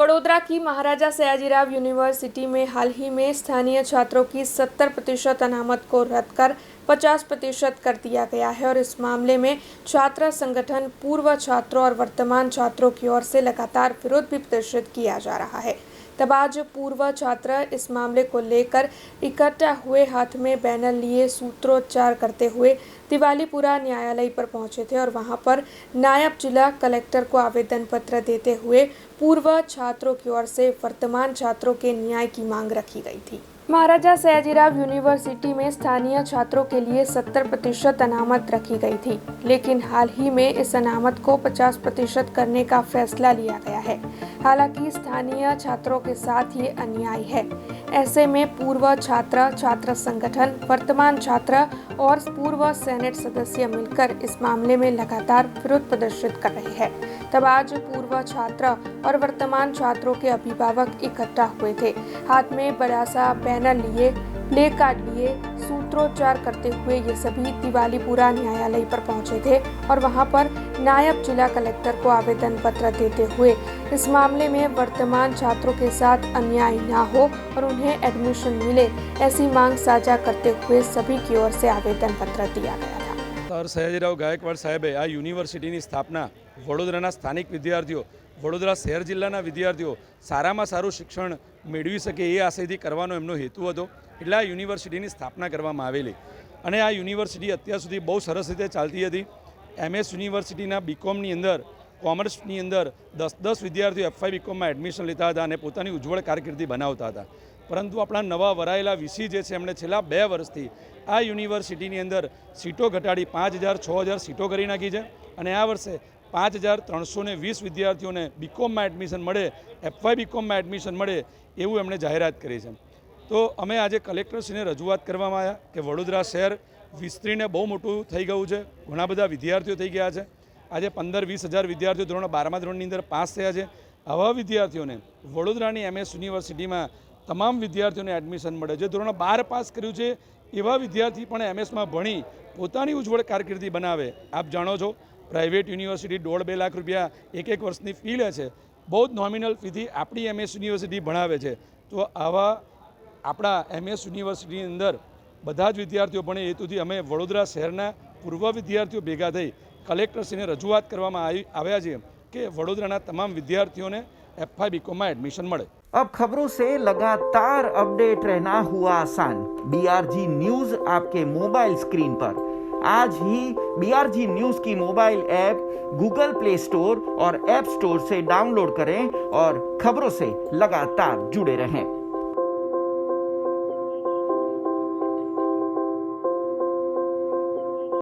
वडोदरा की महाराजा सयाजीराव यूनिवर्सिटी में हाल ही में स्थानीय छात्रों की 70% अनामत को रद्द कर 50% कर दिया गया है और इस मामले में छात्र संगठन पूर्व छात्रों और वर्तमान छात्रों की ओर से लगातार विरोध भी प्रदर्शित किया जा रहा है। तब आज पूर्व छात्र इस मामले को लेकर इकट्ठा हुए, हाथ में बैनर लिए सूत्रोच्चार करते हुए दिवालीपुरा न्यायालय पर पहुंचे थे और वहां पर नायब जिला कलेक्टर को आवेदन पत्र देते हुए पूर्व छात्रों की ओर से वर्तमान छात्रों के न्याय की मांग रखी गई थी। महाराजा सयाजीराव यूनिवर्सिटी में स्थानीय छात्रों के लिए 70% अनामत रखी गई थी, लेकिन हाल ही में इस अनामत को 50% करने का फैसला लिया गया है। हालांकि स्थानीय छात्रों के साथ ये अन्याय है। ऐसे में पूर्व छात्र, छात्र संगठन, वर्तमान छात्र और पूर्व सेनेट सदस्य मिलकर इस मामले में लगातार विरोध प्रदर्शित कर रहे हैं। तब आज पूर्व छात्र और वर्तमान छात्रों के अभिभावक इकट्ठा हुए थे, हाथ में बड़ा सा बैनर लिए, प्ले कार्ड लिए, सूत्रोच्चार करते हुए ये सभी दिवालीपुरा न्यायालय पर पहुंचे थे और वहां पर नायब जिला कलेक्टर को आवेदन पत्र देते हुए इस मामले में वर्तमान छात्रों के साथ अन्याय ना हो और उन्हें एडमिशन मिले, ऐसी मांग साझा करते हुए सभी की ओर से आवेदन पत्र दिया गया था। सर सयाजीराव गायकवाड़ साहेबे आ यूनिवर्सिटीनी स्थापना वडोदराना स्थानिक विद्यार्थीओ, वडोदरा शहर जिल्लाना विद्यार्थीओ सारामां सारुं शिक्षण मेळवी शके ए आशयथी करवानो एमनो हेतु हतो। એટલે આ યુનિવર્સિટીની સ્થાપના કરવામાં આવેલી અને આ યુનિવર્સિટી અત્યાર સુધી બહુ સરસ રીતે ચાલતી હતી। એમએસ યુનિવર્સિટીના બીકોમની અંદર, કોમર્સની અંદર 10-10 વિદ્યાર્થીઓ એફવાય બીકોમમાં એડમિશન લેતા હતા અને પોતાની ઉજ્જવળ કારકિર્દી બનાવતા હતા। પરંતુ આપણા નવા વરાયેલા વીસી જે છે એમણે છેલ્લા 2 વર્ષથી આ યુનિવર્સિટીની અંદર સીટો ઘટાડી 5000-6000 સીટો કરી નાખી છે અને આ વર્ષે 5320 વિદ્યાર્થીઓને બીકોમમાં એડમિશન મળે, એફવાય બીકોમમાં એડમિશન મળે એવું એમણે જાહેરાત કરી છે। તો અમે આજે કલેક્ટરશ્રીને રજૂઆત કરવામાં આવ્યા કે વડોદરા શહેર વિસ્તરીને બહુ મોટું થઈ ગયું છે, ઘણા બધા વિદ્યાર્થીઓ થઈ ગયા છે। આજે 15-20 હજાર વિદ્યાર્થીઓ ધોરણ 12મા ધોરણની અંદર પાસ થયા છે। આવા વિદ્યાર્થીઓને વડોદરાની એમએસ યુનિવર્સિટીમાં તમામ વિદ્યાર્થીઓને એડમિશન મળે। જે ધોરણ 12 પાસ કર્યું છે એવા વિદ્યાર્થી પણ એમએસમાં ભણી પોતાની ઉજ્જવળ કારકિર્દી બનાવે। આપ જાણો છો પ્રાઇવેટ યુનિવર્સિટી 1.5-2 લાખ રૂપિયા એક વર્ષની ફી લે છે, બહુ જ નોમિનલ ફીથી આપણી એમએસ યુનિવર્સિટી ભણાવે છે। તો આવા આપણા એમએસ યુનિવર્સિટીની અંદર બધા જ વિદ્યાર્થીઓ ભણે હેતુથી અમે વડોદરા શહેરના પૂર્વ વિદ્યાર્થીઓ ભેગા થઈ કલેક્ટરશ્રીને રજૂઆત કરવામાં આવ્યા છે કે વડોદરાના તમામ વિદ્યાર્થીઓને એફવાય બીકોમમાં એડમિશન મળે। अब खबरों से लगातार अपडेट रहना हुआ आसान। BRG न्यूज आपके मोबाइल स्क्रीन पर आज ही BRG न्यूज की mobile app Google play store और ऐप स्टोर से डाउनलोड करें और खबरों से लगातार जुड़े रहें।